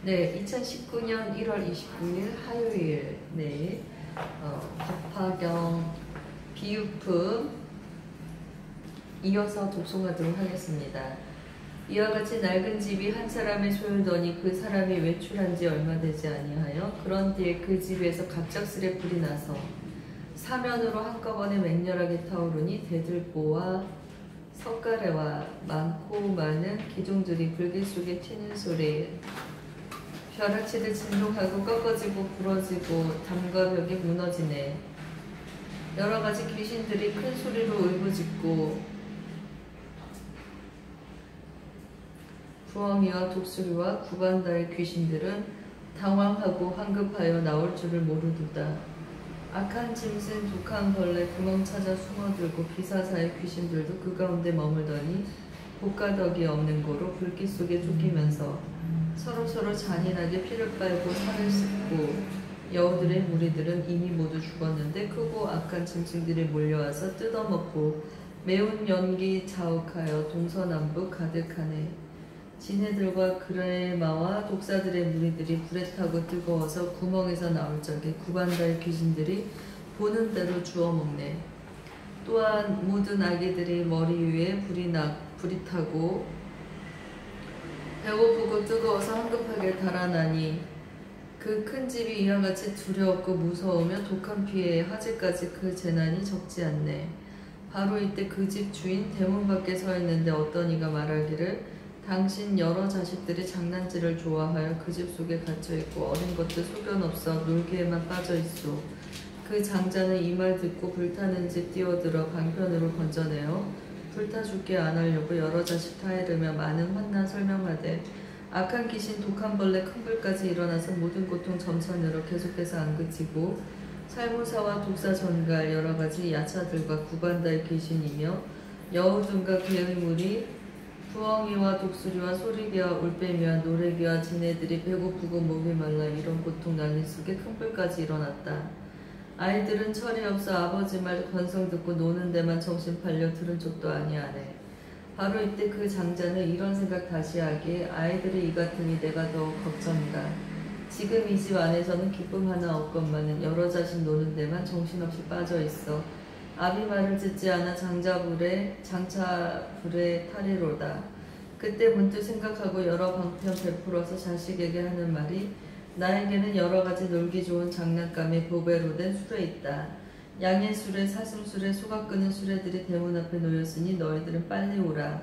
네, 2019년 1월 29일 화요일, 네, 법화경 비유품 이어서 독송하도록 하겠습니다. 이와 같이 낡은 집이 한 사람의 소유더니 그 사람이 외출한 지 얼마 되지 아니하여 그런 뒤에 그 집에서 갑작스레 불이 나서 사면으로 한꺼번에 맹렬하게 타오르니 대들보와 석가래와 많고 많은 기둥들이 불길 속에 튀는 소리에 벼락치듯 진동하고 꺾어지고 부러지고 담과 벽이 무너지네. 여러 가지 귀신들이 큰 소리로 울부짖고 부엉이와 독수리와 구반다의 귀신들은 당황하고 황급하여 나올 줄을 모르도다. 악한 짐승 독한 벌레 구멍 찾아 숨어들고 비사사의 귀신들도 그 가운데 머물더니 복가덕이 없는 고로 불길 속에 쫓기면서 서로서로 잔인하게 피를 빨고 살을 씹고 여우들의 무리들은 이미 모두 죽었는데 크고 악한 짐승들이 몰려와서 뜯어먹고 매운 연기 자욱하여 동서남북 가득하네. 지네들과 그레마와 독사들의 무리들이 불에 타고 뜨거워서 구멍에서 나올 적에 구반다의 귀신들이 보는 대로 주워먹네. 또한 모든 아기들이 머리 위에 불이 타고 배고프고 뜨거워서 황급하게 달아나니 그 큰 집이 이와 같이 두려웠고 무서우며 독한 피해에 화재까지 그 재난이 적지 않네. 바로 이때 그 집 주인 대문 밖에 서 있는데 어떤 이가 말하기를 당신 여러 자식들이 장난질을 좋아하여 그 집 속에 갇혀있고 어린 것도 소견없어 놀기에만 빠져있소. 그 장자는 이 말 듣고 불타는 집 뛰어들어 방편으로 건져내어 불타 죽게 안 하려고 여러 자식 타이르며 많은 환난 설명하되 악한 귀신 독한 벌레 큰 불까지 일어나서 모든 고통 점선으로 계속해서 안 그치고 살무사와 독사 전갈 여러 가지 야차들과 구반다의 귀신이며 여우등과 그의 무리 부엉이와 독수리와 소리개와 올빼미와 노래개와 지네들이 배고프고 목이 말라 이런 고통 난리 속에 큰 불까지 일어났다. 아이들은 철이 없어 아버지 말 건성 듣고 노는 데만 정신 팔려 들은 척도 아니하네. 바로 이때 그 장자는 이런 생각 다시 하기에 아이들이 이 같으니 내가 더욱 걱정이다. 지금 이 집 안에서는 기쁨 하나 없건만은 여러 자식 노는 데만 정신없이 빠져있어. 아비 말을 듣지 않아 장차 불에 타리로다. 그때 문득 생각하고 여러 방편 베풀어서 자식에게 하는 말이 나에게는 여러 가지 놀기 좋은 장난감이 보배로 된 수레 있다. 양의 수레, 사슴수레, 소각 끄는 수레들이 대문 앞에 놓였으니 너희들은 빨리 오라.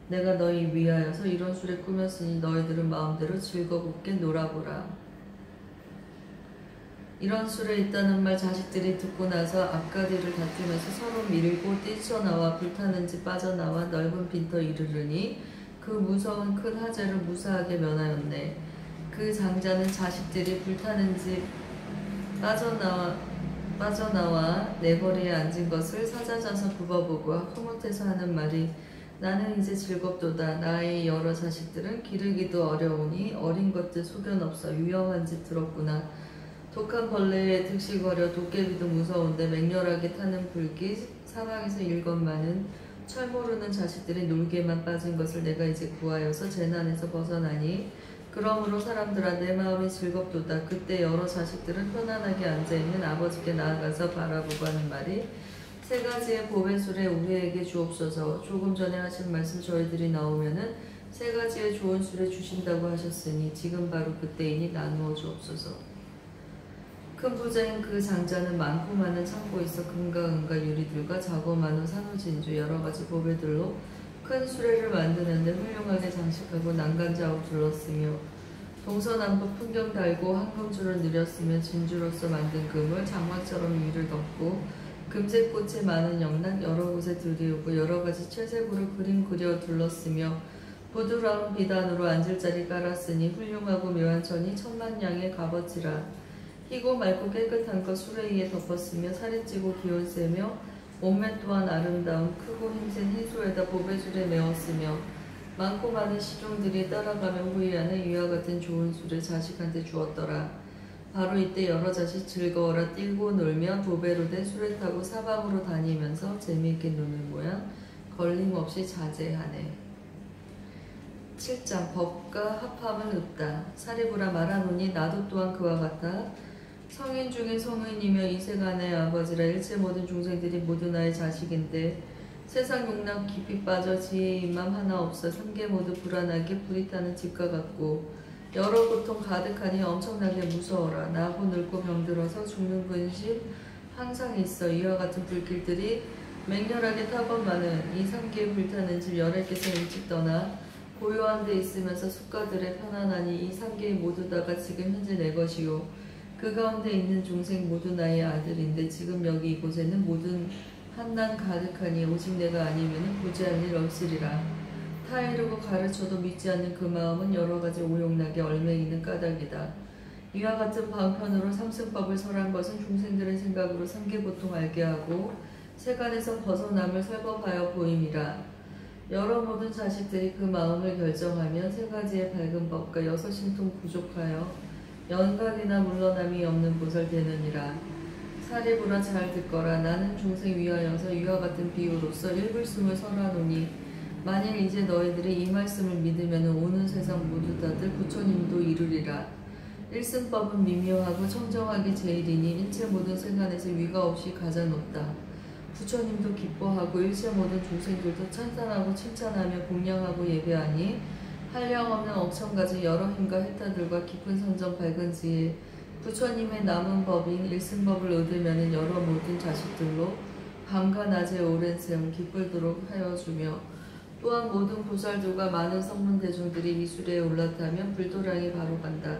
내가 너희 위하여서 이런 수레 꾸몄으니 너희들은 마음대로 즐겁게 놀아보라. 이런 수레 있다는 말 자식들이 듣고 나서 앞가리를 다투면서 서로 밀고 뛰쳐나와 불타는 집 빠져나와 넓은 빈터 이르르니 그 무서운 큰 화재를 무사하게 면하였네. 그 장자는 자식들이 불타는 집 빠져나와 내거리에 앉은 것을 사자자서 굽어보고 흐뭇해서 하는 말이 나는 이제 즐겁도다. 나의 여러 자식들은 기르기도 어려우니 어린 것들 소견없어 유영한 집 들었구나. 독한 벌레에 득실거려 도깨비도 무서운데 맹렬하게 타는 불길 사방에서 일것많은 철 모르는 자식들이 놀기에만 빠진 것을 내가 이제 구하여서 재난에서 벗어나니 그러므로 사람들아 내 마음이 즐겁도다. 그때 여러 자식들은 편안하게 앉아있는 아버지께 나아가서 바라보고 하는 말이 세 가지의 보배 수레 우리에게 주옵소서. 조금 전에 하신 말씀 저희들이 나오면은 세 가지의 좋은 수레 주신다고 하셨으니 지금 바로 그때이니 나누어 주옵소서. 큰 부자인 그 장자는 많고 많은 창고에 있어 금과 은과 유리들과 자고 많은 산후진주 여러 가지 보배들로 큰 수레를 만드는데 훌륭하게 장식하고 난간자옥 둘렀으며 동서남북 풍경 달고 한금줄을 늘였으며 진주로서 만든 금을 장막처럼 위를 덮고 금색꽃에 많은 영락 여러 곳에 들이우고 여러 가지 채색으로 그림 그려 둘렀으며 부드러운 비단으로 앉을 자리 깔았으니 훌륭하고 묘한 천이 천만냥의 값어치라. 희고 맑고 깨끗한 것 수레 위에 덮었으며 살이 찌고 기온세며 몸매 또한 아름다운 크고 힘센 흰소에다 보배줄에 메었으며 많고 많은 시종들이 따라가며 후이하는 이와 같은 좋은 수를 자식한테 주었더라. 바로 이때 여러 자식 즐거워라 뛰고 놀며 보배로 된 수레 타고 사방으로 다니면서 재미있게 노는 모양 걸림없이 자제하네. 7장 법과 합함은 없다. 사리부라 말하노니 나도 또한 그와 같아. 성인 중에 성인이며 이 세간의 아버지라. 일체 모든 중생들이 모두 나의 자식인데 세상 용납 깊이 빠져 지혜의 입맘 하나 없어 삼계 모두 불안하게 불이 타는 집과 같고 여러 고통 가득하니 엄청나게 무서워라. 나고 늙고 병들어서 죽는 근심 항상 있어. 이와 같은 불길들이 맹렬하게 타건만은 이 삼계에 불타는 집 열애께서 일찍 떠나 고요한 데 있으면서 숙가들의 편안하니 이 삼계의 모두 다가 지금 현재 내 것이요 그 가운데 있는 중생 모두 나의 아들인데 지금 여기 이곳에는 모든 한난 가득하니 오직 내가 아니면 보지 않을 일 없으리라. 타 이르고 가르쳐도 믿지 않는 그 마음은 여러 가지 오용나게 얼매이는 까닭이다. 이와 같은 방편으로 삼승법을 설한 것은 중생들의 생각으로 삼계 고통 알게 하고 세간에서 벗어남을 설법하여 보임이라. 여러 모든 자식들이 그 마음을 결정하면 세 가지의 밝은 법과 여섯 신통 부족하여 연각이나 물러남이 없는 보살 되느니라. 사리부라 잘 듣거라. 나는 중생 위하여서 이와 같은 비유로서 일불숨을 설하노니 만일 이제 너희들이 이 말씀을 믿으면 오는 세상 모두 다들 부처님도 이루리라. 일승법은 미묘하고 청정하게 제일이니 일체 모든 세간에서 위가 없이 가장 높다. 부처님도 기뻐하고 일체 모든 중생들도 찬탄하고 칭찬하며 공양하고 예배하니 한량없는 억천가지 여러 힘과 혜타들과 깊은 선정 밝은 지혜 부처님의 남은 법인 일승법을 얻으면 여러 모든 자식들로 밤과 낮에 오랜 세월 기쁠도록 하여주며 또한 모든 보살들과 많은 성문 대중들이 이술에 올라타면 불도량이 바로 간다.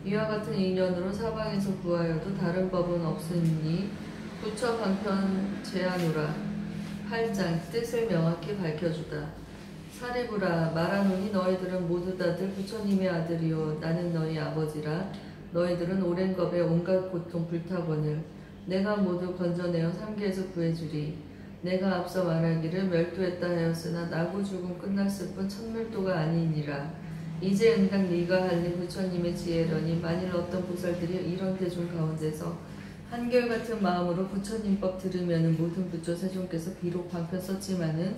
이와 같은 인연으로 사방에서 구하여도 다른 법은 없으니 부처 방편 제하노라. 8장 뜻을 명확히 밝혀주다. 사리부라 말하노니 너희들은 모두 다들 부처님의 아들이요 나는 너희 아버지라. 너희들은 오랜 겁에 온갖 고통 불타거늘 내가 모두 건져내어 삼계에서 구해주리. 내가 앞서 말하기를 멸도했다 하였으나 나고 죽음 끝났을 뿐 천멸도가 아니니라. 이제 응당 네가 할일 부처님의 지혜려니 만일 어떤 보살들이 이런 대중 가운데서 한결같은 마음으로 부처님법 들으면 모든 부처 세존께서 비록 방편 썼지만은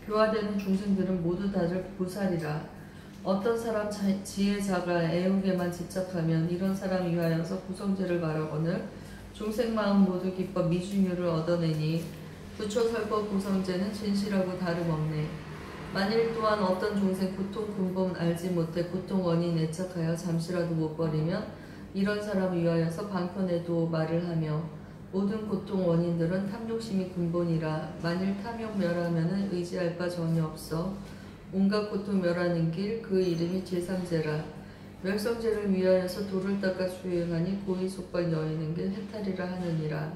교화되는 중생들은 모두 다들 보살이라. 어떤 사람 지혜자가 애욕에만 집착하면 이런 사람 위하여서 구성제를 말하거늘 중생 마음 모두 기뻐 미중유를 얻어내니 부처 설법 구성제는 진실하고 다름없네. 만일 또한 어떤 중생 고통 근본 알지 못해 고통 원인 애착하여 잠시라도 못 버리면 이런 사람 위하여서 방편에도 말을 하며 모든 고통 원인들은 탐욕심이 근본이라. 만일 탐욕 멸하면 의지할 바 전혀 없어. 온갖 고통 멸하는 길 그 이름이 제삼제라. 멸성제를 위하여서 돌을 닦아 수행하니 고의 속발 여의는 길 해탈이라 하느니라.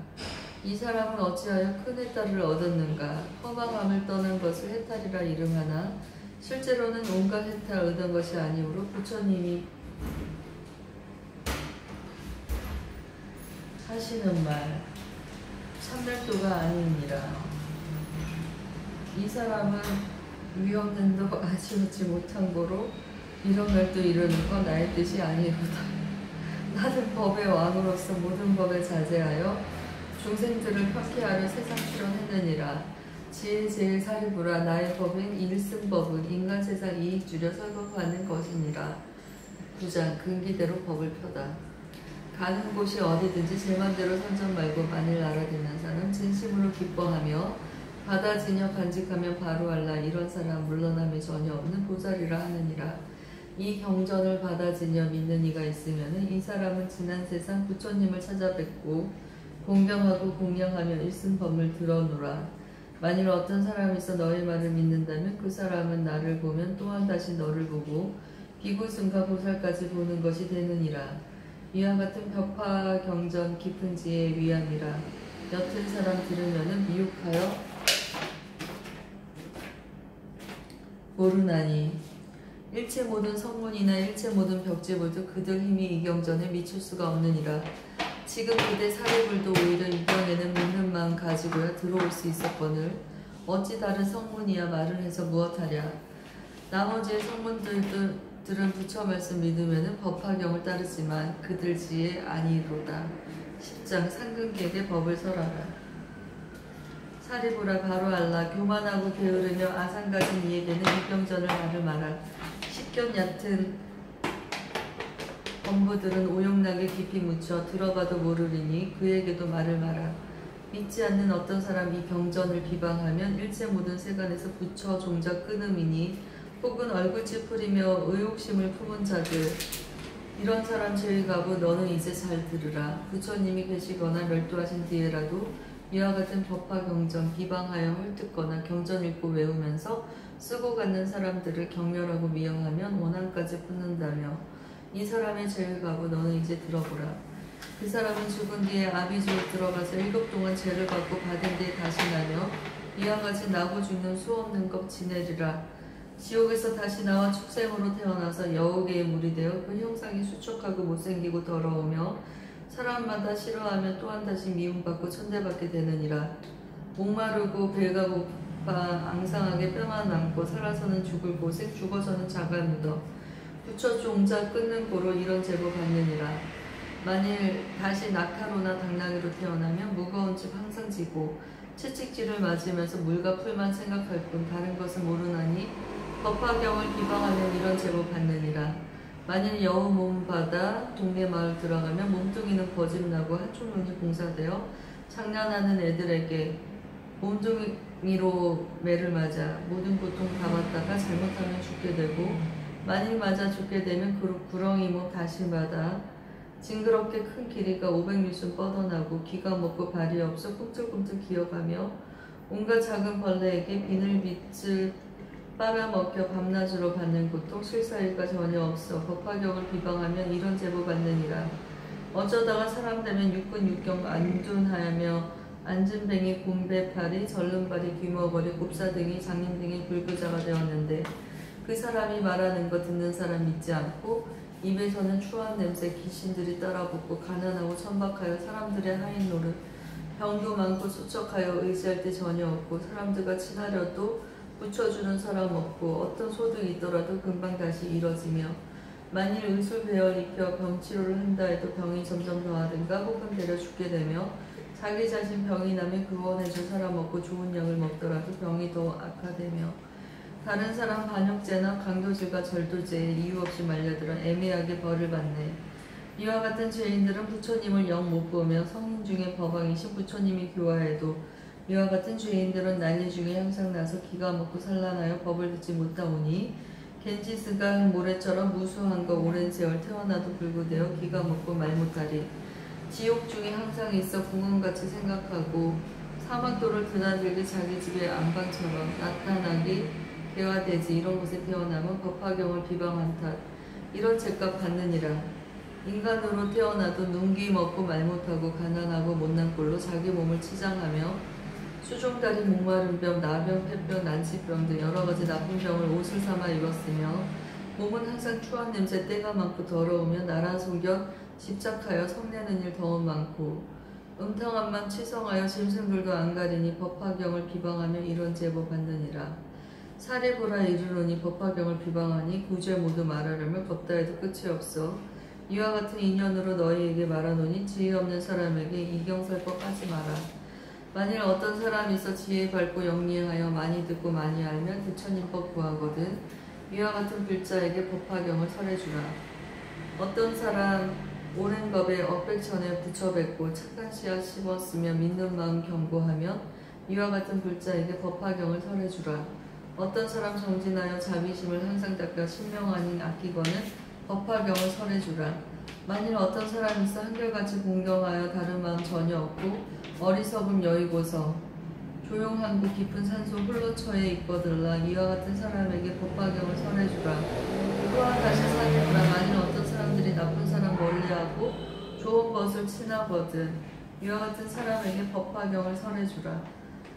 이 사람은 어찌하여 큰 해탈을 얻었는가. 허망함을 떠난 것을 해탈이라 이름하나 실제로는 온갖 해탈 얻은 것이 아니므로 부처님이 하시는 말 참멸도가 아니니라. 이 사람은 위없는도 아쉬우지 못한 고로 이런 말도 이르는 건 나의 뜻이 아니로다. 나는 법의 왕으로서 모든 법에 자제하여 중생들을 편케하려 세상 출현했느니라. 지혜 제일 사리부라. 나의 법인 일승법은 인간 세상 이익 주려 설법하는 것이니라. 9장 근기대로 법을 펴다. 가는 곳이 어디든지 제 맘대로 선전 말고 만일 알아듣는 사람 진심으로 기뻐하며 받아지녀 간직하면 바로 알라. 이런 사람 물러남이 전혀 없는 보살이라 하느니라. 이 경전을 받아지녀 믿는 이가 있으면 이 사람은 지난 세상 부처님을 찾아뵙고 공경하고 공양하며 일승법을 들어노라. 만일 어떤 사람이 있어 너의 말을 믿는다면 그 사람은 나를 보면 또한 다시 너를 보고 비구승과 보살까지 보는 것이 되느니라. 이와 같은 벽화 경전 깊은 지혜의 위함이라. 옅은 사람 들으면 미혹하여 모르나니 일체 모든 성문이나 일체 모든 벽지불도 그들 힘이 이 경전에 미칠 수가 없느니라. 지금 그대 사리불도 오히려 이번에는 믿는 마음 가지고야 들어올 수 있었거늘 어찌 다른 성문이야 말을 해서 무엇하랴. 나머지의 성문들은 부처 말씀 믿으면 법화경을 따르지만 그들 지혜 아니로다. 10장 상근객의 법을 설하라. 사리부라 바로 알라. 교만하고 게으르며 아상 가진 이에게는 이 경전을 말을 말할. 식견 얕은 범부들은 오용락에 깊이 묻혀 들어가도 모르리니 그에게도 말을 마라. 믿지 않는 어떤 사람이 병전을 비방하면 일체 모든 세간에서 부처 종자 끊음이니 혹은 얼굴 찌푸리며 의욕심을 품은 자들 이런 사람 제외가고 너는 이제 잘 들으라. 부처님이 계시거나 멸도하신 뒤에라도 이와 같은 법화 경전 비방하여 헐뜯거나 경전 읽고 외우면서 쓰고 갖는 사람들을 경멸하고 미워하면 원한까지 붙는다며 이 사람의 죄를 가고 너는 이제 들어보라. 그 사람은 죽은 뒤에 아비지옥 들어가서 7 동안 죄를 받고 받은 뒤에 다시 나며 이와 같이 나고 죽는 수 없는 것 지내리라. 지옥에서 다시 나와 축생으로 태어나서 여우개의 물이 되어 그 형상이 수척하고 못생기고 더러우며 사람마다 싫어하며 또한 다시 미움받고 천대받게 되느니라. 목마르고 배가 고파 앙상하게 뼈만 남고 살아서는 죽을 곳에 죽어서는 자가 묻어 부처 종자 끊는 고로 이런 제보 받느니라. 만일 다시 낙타로나 당나귀로 태어나면 무거운 집 항상 지고 채찍질을 맞으면서 물과 풀만 생각할 뿐 다른 것은 모르나니 법화경을 비방하면 이런 제보 받느니라. 만일 여우 몸 받아 동네 마을 들어가면 몸뚱이는 거짓나고 한쪽 눈이 공사되어 장난하는 애들에게 몸뚱이로 매를 맞아 모든 고통 다 받다가 잘못하면 죽게 되고 만일 맞아 죽게 되면 구렁이 몸 다시 받아 징그럽게 큰 길이가 500리순 뻗어나고 귀가 먹고 발이 없어 꿈틀꿈틀 기어가며 온갖 작은 벌레에게 비늘빛을 빨아먹혀 밤낮으로 받는 고통 실사일과 전혀 없어 법화경을 비방하면 이런 제보 받느니라. 어쩌다가 사람 되면 육군 육경 안둔하며 안진뱅이 곰배팔이 절름발이 귀머거리 곱사 등이 장님 등의 불구자가 되었는데 그 사람이 말하는 거 듣는 사람 믿지 않고 입에서는 추한 냄새 귀신들이 따라붙고 가난하고 천박하여 사람들의 하인 노릇 병도 많고 수척하여 의지할 때 전혀 없고 사람들과 친하려도 붙여주는 사람 없고 어떤 소득이 있더라도 금방 다시 이뤄지며 만일 의술배열 입혀 병치료를 한다 해도 병이 점점 더하든가 혹은 데려 죽게 되며 자기 자신 병이 나면 구원해줄 사람 없고 좋은 약을 먹더라도 병이 더 악화되며 다른 사람 반역죄나 강도질과 절도죄에 이유 없이 말려들어 애매하게 벌을 받네. 이와 같은 죄인들은 부처님을 영 못 보며 성인 중에 법왕이신 부처님이 교화해도 이와 같은 죄인들은 난리 중에 항상 나서 기가 먹고 산란하여 법을 듣지 못하오니 겐지스가 모래처럼 무수한 거 오랜 세월 태어나도 불구되어 기가 먹고 말 못하리. 지옥 중에 항상 있어 궁원같이 생각하고 사막도를 드나들게 자기 집의 안방처럼 나타나기 개화되지 이런 곳에 태어나면 법화경을 비방한 탓 이런 죄값 받느니라. 인간으로 태어나도 눈기 먹고 말 못하고 가난하고 못난 꼴로 자기 몸을 치장하며 수종다리 목마른 병, 나병, 폐병, 난치병 등 여러 가지 나쁜 병을 옷을 삼아 입었으며 몸은 항상 추한 냄새 때가 많고 더러우며 나라 속여 집착하여 성내는 일 더 많고 음탕한 맘 치성하여 짐승들도 안 가리니 법화경을 비방하며 이런 제보 받느니라. 사리보라 이르노니 법화경을 비방하니 구죄 모두 말하려며 걷다 해도 끝이 없어. 이와 같은 인연으로 너희에게 말하노니 지혜 없는 사람에게 이경설법 하지 마라. 만일 어떤 사람이 있어 지혜 밝고 영리하여 많이 듣고 많이 알면 부처님법 구하거든 이와 같은 불자에게 법화경을 설해주라. 어떤 사람 오랜 법에 억백천에 부처뵙고 착한 씨앗 심었으며 믿는 마음 경고하면 이와 같은 불자에게 법화경을 설해주라. 어떤 사람 정진하여 자비심을 항상 닦아 신명하니 아끼거는 법화경을 설해주라. 만일 어떤 사람이 있어 한결같이 공경하여 다른 마음 전혀 없고 어리석음 여의고서 조용한 그 깊은 산소 홀로 처해 있거들라. 이와 같은 사람에게 법화경을 설해주라. 또한 다시 살펴보라. 만일 어떤 사람들이 나쁜 사람 멀리하고 좋은 것을 친하거든 이와 같은 사람에게 법화경을 설해주라.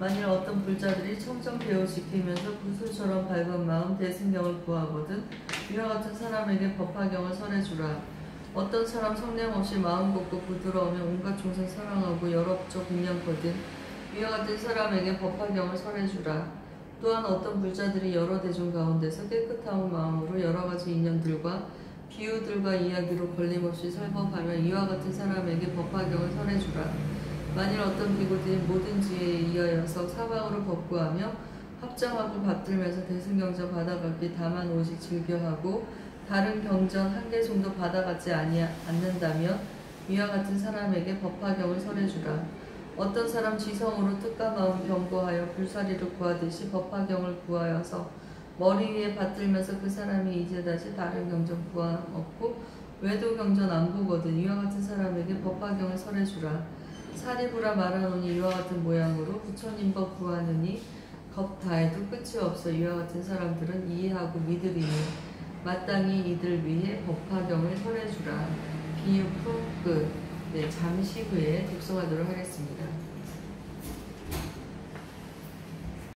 만일 어떤 불자들이 청정배우 지키면서 구슬처럼 밝은 마음 대승경을 구하거든 이와 같은 사람에게 법화경을 설해주라. 어떤 사람 성냄없이 마음 곱고 부드러우며 온갖众生 사랑하고 여러 부처 공양거든 이와 같은 사람에게 법화경을 설해주라. 또한 어떤 불자들이 여러 대중 가운데서 깨끗한 마음으로 여러 가지 인연들과 비유들과 이야기로 걸림없이 설법하며 이와 같은 사람에게 법화경을 설해주라. 만일 어떤 비구들이 모든 지혜에 의하여서 사방으로 법구하며 합정하고 받들면서 대승경전 받아갔기 다만 오직 즐겨하고 다른 경전 한 개 정도 받아가지 않는다면 위와 같은 사람에게 법화경을 설해주라. 어떤 사람 지성으로 뜻과 마음 경고하여 불사리를 구하듯이 법화경을 구하여서 머리 위에 받들면서 그 사람이 이제 다시 다른 경전 구하 없고 외도 경전 안 보거든 이와 같은 사람에게 법화경을 설해주라. 사리부라 말하노니 이와 같은 모양으로 부처님법 구하느니 겁다해도 끝이 없어. 이와 같은 사람들은 이해하고 믿으리니 마땅히 이들 위해 법화경을 설해주라. 비유 후 끝. 네, 잠시 후에 독서하도록 하겠습니다.